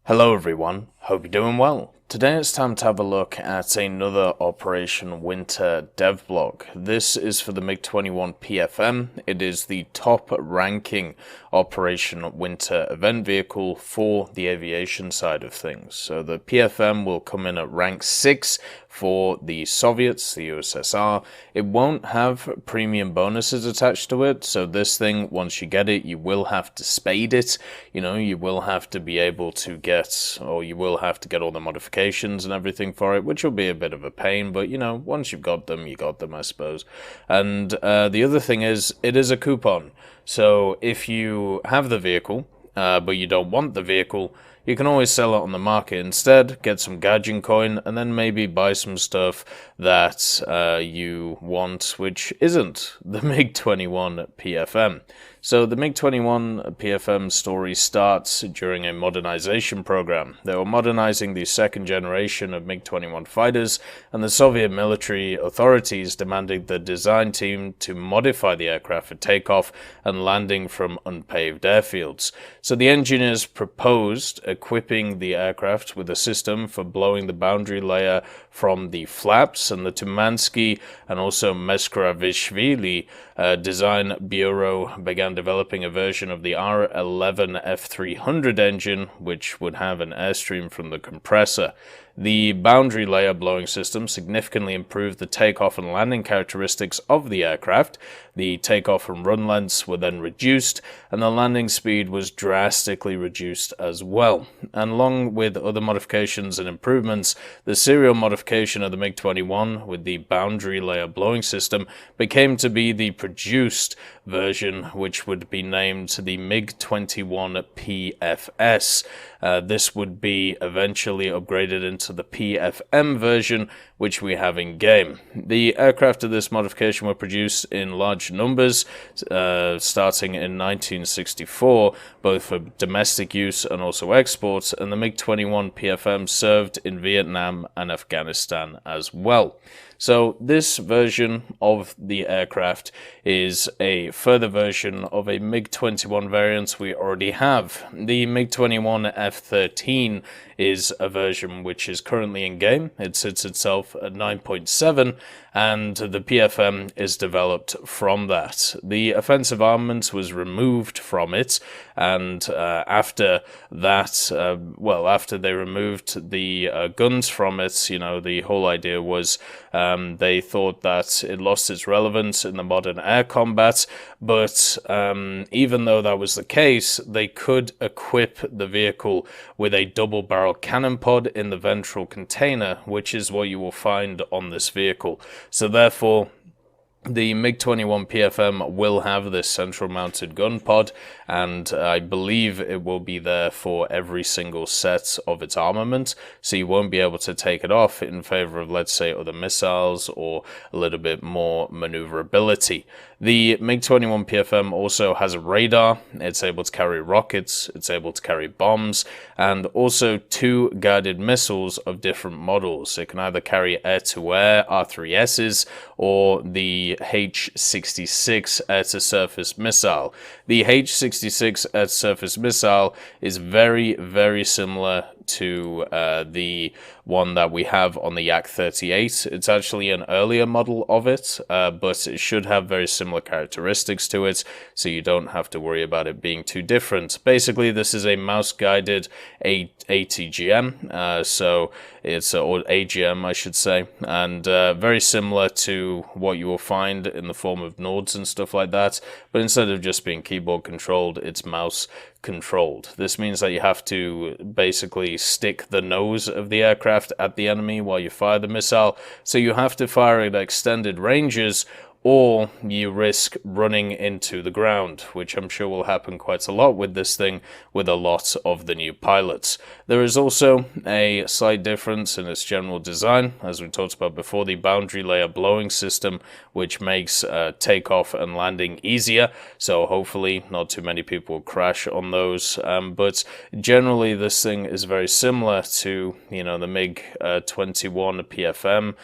Hello everyone, hope you're doing well. Today it's time to have a look at another Operation W.I.N.T.E.R devblog. This is for the MiG-21 PFM. It is the top ranking Operation W.I.N.T.E.R event vehicle for the aviation side of things. So the PFM will come in at rank 6 for the Soviets, the USSR. It won't have premium bonuses attached to it, so this thing, once you get it, you will have to spade it. You will have to be able to get, or you will have to get all the modifications and everything for it, which will be a bit of a pain, but once you've got them, you got them, I suppose. And the other thing is, it is a coupon. So if you have the vehicle, but you don't want the vehicle, you can always sell it on the market instead, get some Gaijin coin, and then maybe buy some stuff that you want, which isn't the MiG-21 PFM. So the MiG-21 PFM story starts during a modernization program. They were modernizing the second generation of MiG-21 fighters, and the Soviet military authorities demanded the design team to modify the aircraft for takeoff and landing from unpaved airfields. So the engineers proposed equipping the aircraft with a system for blowing the boundary layer from the flaps, and the Tumansky and also Meskravishvili Design Bureau began developing a version of the R11 F300 engine, which would have an airstream from the compressor. The boundary layer blowing system significantly improved the takeoff and landing characteristics of the aircraft. The takeoff and run lengths were then reduced, and the landing speed was drastically reduced as well. And along with other modifications and improvements, the serial modification of the MiG-21 with the boundary layer blowing system became to be the produced version, which would be named the MiG-21 PFS. This would be eventually upgraded into the PFM version, which we have in game. The aircraft of this modification were produced in large numbers, starting in 1964, both for domestic use and also exports, and the MiG-21 PFM served in Vietnam and Afghanistan as well. So this version of the aircraft is a further version of a MiG-21 variant we already have. The MiG-21 F-13 is a version which is currently in game. It sits itself at 9.7, and the PFM is developed from that. The offensive armament was removed from it, and after that, after they removed the guns from it, the whole idea was they thought that it lost its relevance in the modern air combat, but even though that was the case, they could equip the vehicle with a double-barrel cannon pod in the ventral container, which is what you will find on this vehicle. So therefore, the MiG-21 PFM will have this central mounted gun pod, and I believe it will be there for every single set of its armament, so you won't be able to take it off in favor of, let's say, other missiles or a little bit more maneuverability. The MiG-21 PFM also has a radar. It's able to carry rockets, it's able to carry bombs, and also 2 guided missiles of different models. It can either carry air-to-air R3Ss or the H-66 air-to-surface missile. The H-66 air-to-surface missile is very, very similar to the one that we have on the Yak-38. It's actually an earlier model of it, but it should have very similar characteristics to it, so you don't have to worry about it being too different. Basically, this is a mouse-guided ATGM, so it's or AGM, I should say, and very similar to what you will find in the form of Nords and stuff like that, but instead of just being keyboard controlled, it's mouse controlled. This means that you have to basically stick the nose of the aircraft at the enemy while you fire the missile, so you have to fire at extended ranges, or you risk running into the ground, which I'm sure will happen quite a lot with this thing with a lot of the new pilots. There is also a slight difference in its general design, as we talked about before, the boundary layer blowing system, which makes takeoff and landing easier, so hopefully not too many people will crash on those, but generally this thing is very similar to, the MiG-21 PFM,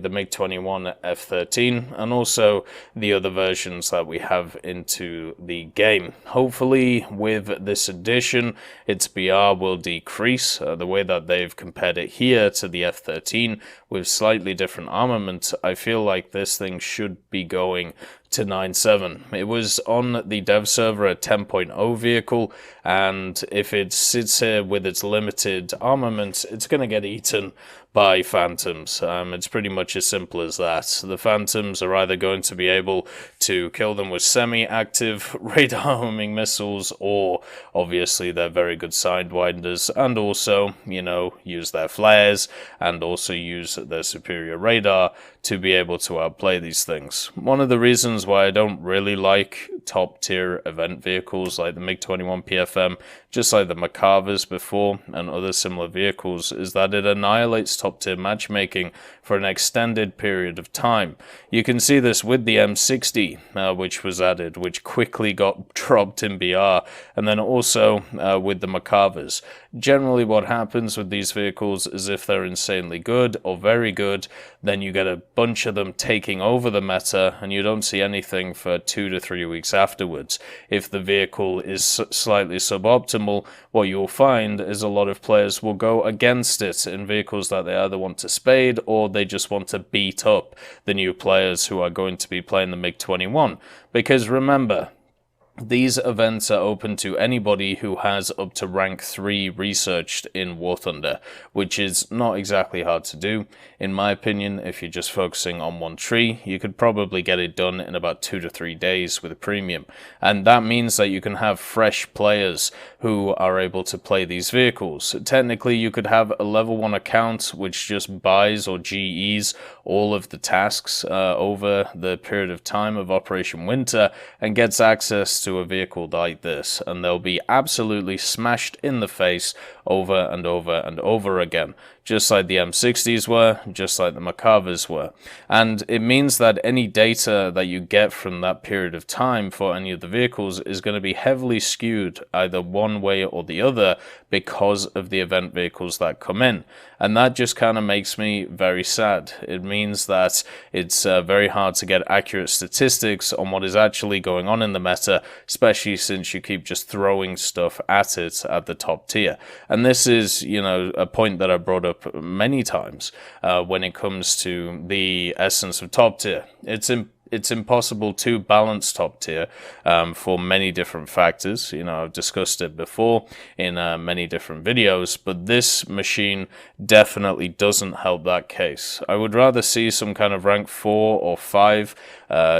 the MiG-21 F-13, and also also the other versions that we have into the game. Hopefully with this addition, its BR will decrease. The way that they've compared it here to the F-13 with slightly different armament, I feel like this thing should be going to 9.7. It was on the dev server a 10.0 vehicle, and if it sits here with its limited armament, it's going to get eaten by Phantoms. It's pretty much as simple as that. The Phantoms are either going to be able to kill them with semi-active radar homing missiles, or obviously they're very good sidewinders, and also, you know, use their flares, and also use their superior radar to be able to outplay these things. One of the reasons why I don't really like top-tier event vehicles like the MiG-21 PFM, just like the Macarvers before and other similar vehicles, is that it annihilates top-tier matchmaking for an extended period of time. You can see this with the M60, which was added, which quickly got dropped in BR, and then also with the Macarvers. Generally what happens with these vehicles is if they're insanely good or very good, then you get a bunch of them taking over the meta, and you don't see anything for 2 to 3 weeks afterwards. If the vehicle is slightly suboptimal, what you'll find is a lot of players will go against it in vehicles that they either want to spade or they just want to beat up the new players who are going to be playing the MiG-21. Because remember, these events are open to anybody who has up to rank 3 researched in War Thunder, which is not exactly hard to do. In my opinion, if you're just focusing on one tree, you could probably get it done in about 2 to 3 days with a premium. And that means that you can have fresh players who are able to play these vehicles. Technically, you could have a level 1 account which just buys or GEs all of the tasks over the period of time of Operation Winter and gets access to a vehicle like this, and they'll be absolutely smashed in the face over and over and over again, just like the M60s were, just like the Macarvers were. And it means that any data that you get from that period of time for any of the vehicles is going to be heavily skewed either one way or the other because of the event vehicles that come in. And that just kind of makes me very sad. It means that it's very hard to get accurate statistics on what is actually going on in the meta, especially since you keep just throwing stuff at it at the top tier. And this is, you know, a point that I brought up many times when it comes to the essence of top tier. It's impossible to balance top tier for many different factors. You know, I've discussed it before in many different videos, but this machine definitely doesn't help that case. I would rather see some kind of rank 4 or 5,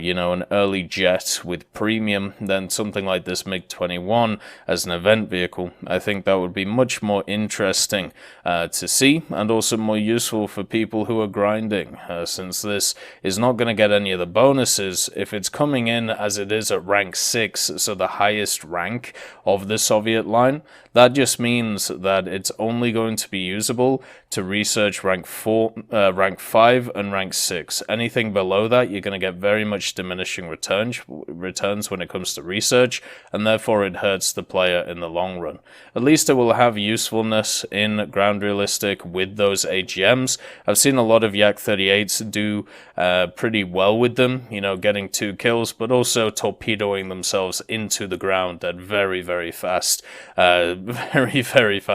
you know, an early jet with premium than something like this MiG-21 as an event vehicle. I think that would be much more interesting to see, and also more useful for people who are grinding, since this is not going to get any of the bonuses. If it's coming in as it is at rank 6, so the highest rank of the Soviet line, that just means that it's only going to be usable to research rank 5 and rank 6. Anything below that, you're going to get very much diminishing returns when it comes to research, and therefore it hurts the player in the long run. At least it will have usefulness in ground realistic with those AGMs. I've seen a lot of Yak-38s do pretty well with them, you know, getting 2 kills, but also torpedoing themselves into the ground at very, very fast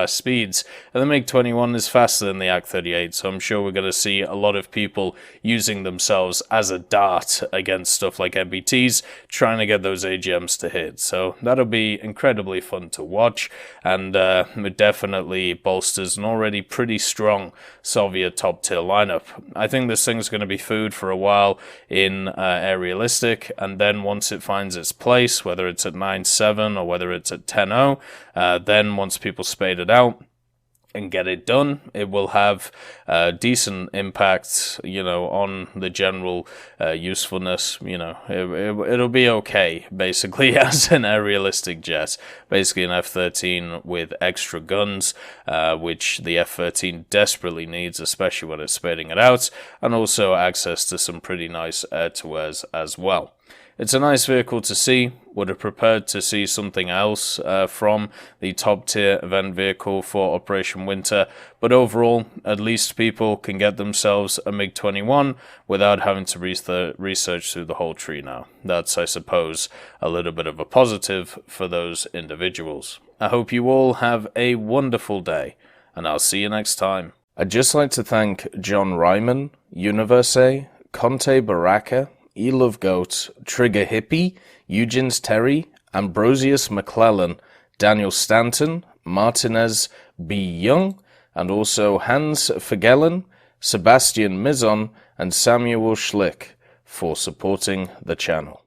speeds. And the MiG-21 is faster than the Yak-38, so I'm sure we're going to see a lot of people using themselves as a dart against stuff like MBTs, trying to get those AGMs to hit. So that'll be incredibly fun to watch, and it definitely bolsters an already pretty strong Soviet top-tier lineup. I think this thing's going to be food for a while in air realistic, and then once it finds its place, whether it's at 9.7 or whether it's at 10.0, then once people spade it out and get it done, it will have decent impact, you know, on the general usefulness. You know, it'll be okay, basically, as an air realistic jet. Basically an F-13 with extra guns, which the F-13 desperately needs, especially when it's spading it out, and also access to some pretty nice air-to-airs as well. It's a nice vehicle to see. Would have preferred to see something else from the top tier event vehicle for Operation Winter, but overall, at least people can get themselves a MiG-21 without having to research through the whole tree now. That's, I suppose, a little bit of a positive for those individuals. I hope you all have a wonderful day, and I'll see you next time. I'd just like to thank John Ryman, Universe, Conte Baraka, Elove Goat, Trigger Hippie, Eugens Terry, Ambrosius McClellan, Daniel Stanton, Martinez B. Young, and also Hans Fagellen, Sebastian Mizon, and Samuel Schlick for supporting the channel.